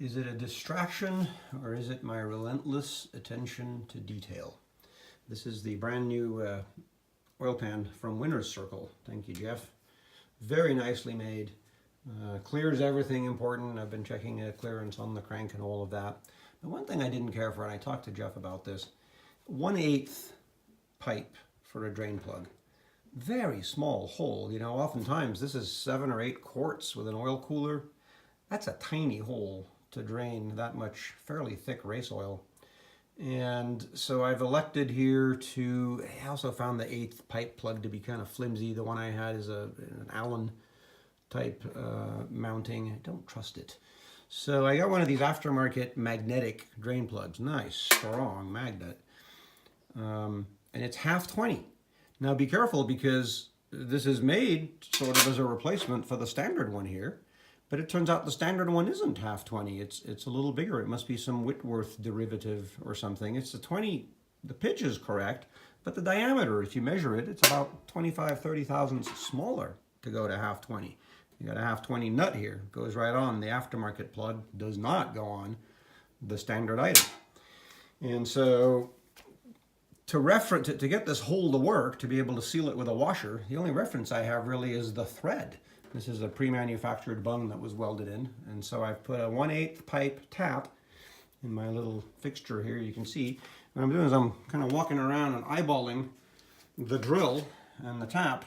Is it a distraction or is it my relentless attention to detail? This is the brand new oil pan from Winner's Circle. Thank you, Jeff. Very nicely made. Clears everything important. I've been checking clearance on the crank and all of that. The one thing I didn't care for, and I talked to Jeff about this, 1/8 pipe for a drain plug. Very small hole. You know, oftentimes this is 7 or 8 quarts with an oil cooler. That's a tiny hole to drain that much fairly thick race oil. And so I've elected here to, I also found the 8th pipe plug to be kind of flimsy. The one I had is an Allen type mounting. I don't trust it. So I got one of these aftermarket magnetic drain plugs. Nice, strong magnet. And it's 1/2-20. Now be careful because this is made sort of as a replacement for the standard one here. But it turns out the standard one isn't 1/2-20. It's a little bigger. It must be some Whitworth derivative or something. It's a 20, the pitch is correct, but the diameter, if you measure it, it's about 25-30 thousandths smaller to go to 1/2-20. You got a 1/2-20 nut here. It goes right on. The aftermarket plug does not go on the standard item. And so to get this hole to work, to be able to seal it with a washer, the only reference I have really is the thread. This is a pre-manufactured bung that was welded in. And so I've put a 1/8 pipe tap in my little fixture here. You can see what I'm doing is I'm kind of walking around and eyeballing the drill and the tap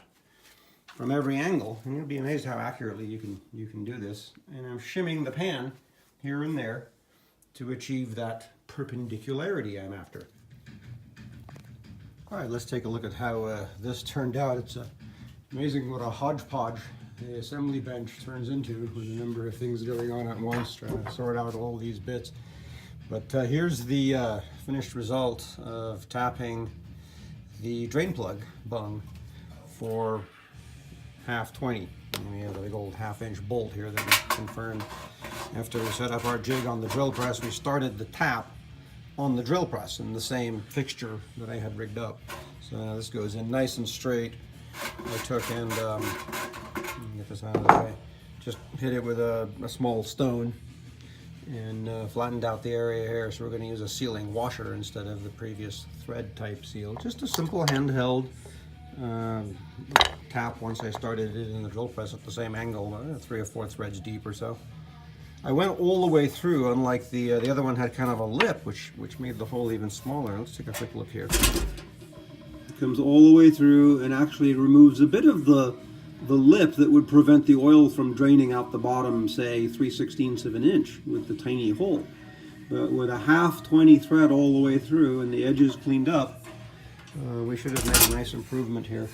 from every angle. And you'll be amazed how accurately you can do this. And I'm shimming the pan here and there to achieve that perpendicularity I'm after. All right, let's take a look at how this turned out. It's amazing what a hodgepodge the assembly bench turns into with a number of things going on at once, trying to sort out all these bits. But here's the finished result of tapping the drain plug bung for 1/2-20. And we have a big old 1/2-inch bolt here that we confirmed. After we set up our jig on the drill press, we started the tap on the drill press in the same fixture that I had rigged up. So now this goes in nice and straight. I took and get this out of the way. Just hit it with a small stone and flattened out the area here. So we're going to use a sealing washer instead of the previous thread type seal. Just a simple handheld tap. Once I started it in the drill press at the same angle, 3 or 4 threads deep or so. I went all the way through, unlike the other one had kind of a lip, which made the hole even smaller. Let's take a quick look here. It comes all the way through and actually removes a bit of the lip that would prevent the oil from draining out the bottom, say 3/16 of an inch with the tiny hole. But with a 1/2-20 thread all the way through and the edges cleaned up, we should have made a nice improvement here.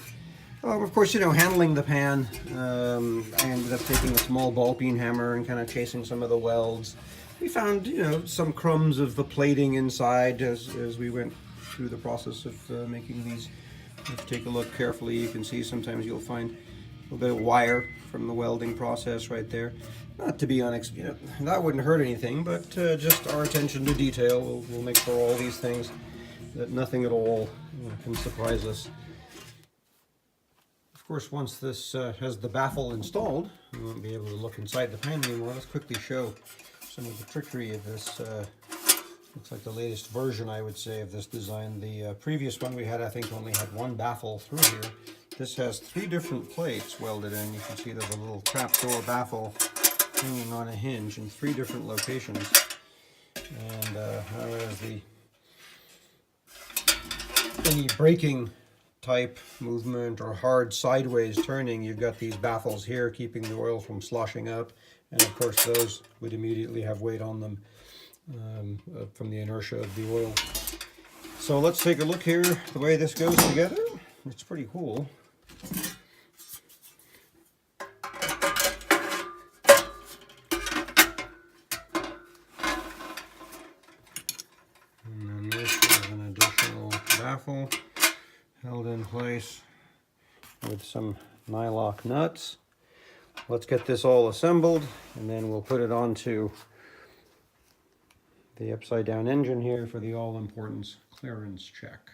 Of course, you know, handling the pan, I ended up taking a small ball peen hammer and kind of chasing some of the welds. We found, you know, some crumbs of the plating inside as we went through the process of making these. If you take a look carefully, you can see sometimes you'll find a little bit of wire from the welding process right there. Not to be unexpected, you know, that wouldn't hurt anything, but just our attention to detail will make sure all these things, that nothing at all can surprise us. Of course, once this has the baffle installed, we won't be able to look inside the pan anymore. Let's quickly show some of the trickery of this. Looks like the latest version, I would say, of this design. The previous one we had, I think, only had 1 baffle through here. This has 3 different plates welded in. You can see there's a little trapdoor baffle hanging on a hinge in 3 different locations. And whereas any braking type movement or hard sideways turning, you've got these baffles here keeping the oil from sloshing up, and of course those would immediately have weight on them from the inertia of the oil. So let's take a look here the way this goes together. It's pretty cool. And then this is an additional baffle held in place with some nylock nuts. Let's get this all assembled and then we'll put it onto the upside down engine here for the all-important clearance check.